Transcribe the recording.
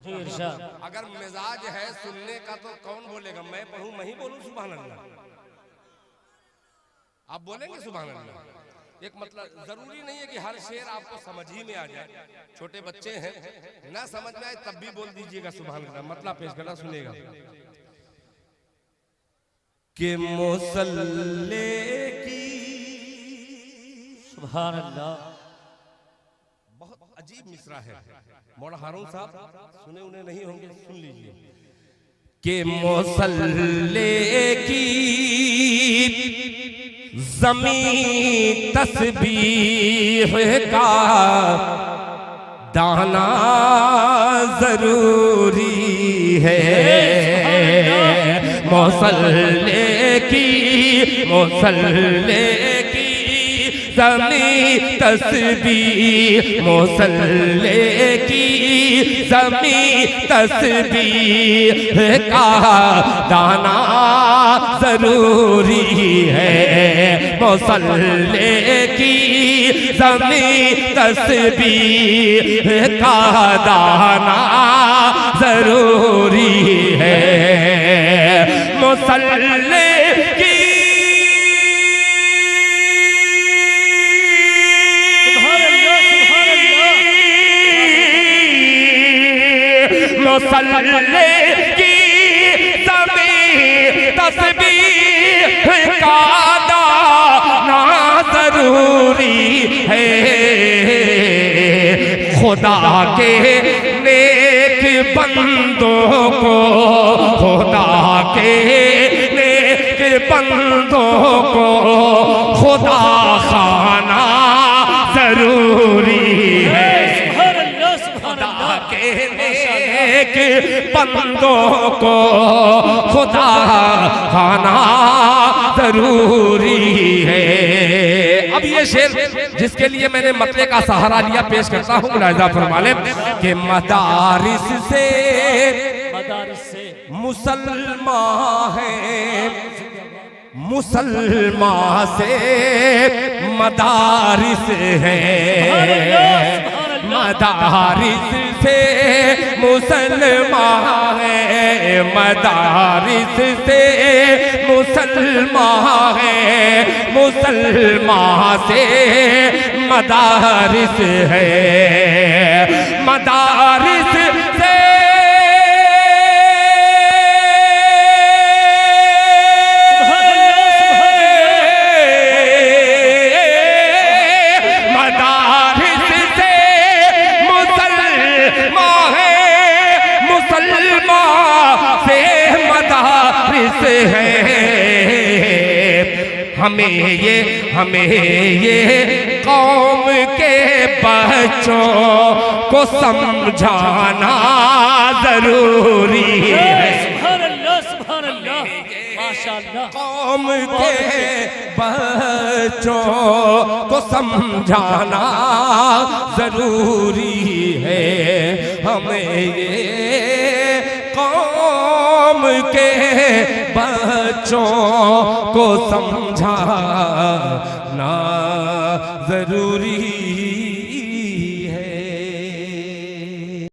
अगर मिजाज है सुनने का तो कौन बोलेगा? मैं पढ़ूं, मैं ही बोलूं सुभान अल्लाह। आप बोलेंगे सुभान अल्लाह। एक मतलब जरूरी नहीं है कि हर शेर आपको समझ ही में आ जाए। छोटे बच्चे हैं, ना समझ में आए तब भी बोल दीजिएगा सुभान अल्लाह। मतलब पेश करना सुनेगा कि मुसल्ले की सुभान अल्लाह। बहुत अजीब मिसरा है। मौलाना हारून साहब सुने उन्हें नहीं होंगे, सुन लीजिए कि मुसल्ले की ज़मीं तस्बीह का दाना जरूरी है। मुसल्ले की ज़मीं तस्बीह, मुसल्ले की ज़मीं तस्बीह का दाना जरूरी है। मुसल्ले की ज़मीं तस्बीह का दाना जरूरी है। मुसल्ले की मुसल्ले की ज़मीं तस्बीह का दाना जरूरी है। खुदा के नेक बंदों को, खुदा के नेक बंदों को खुदा खाना जरूरी है। नेक बंदों को खुदा खाना जरूरी है। अब ये शेर जिसके लिए मैंने मतले का सहारा लिया पेश करता हूँ। मुलाहिजा फरमा लें कि मदारिस से मुसलमान है, मुसलमान से मदारिस है। मदारिस से मुसलमान है, मदारिस से मुसलमान है, मुसलमान से मदारिस है। मदारिस से हमें ये कौम के बच्चों को समझाना जरूरी है। सुभान अल्लाह, माशाअल्लाह। कौम के बच्चों को समझाना जरूरी है। हमें ये कौम के बच्चों को समझाना जरूरी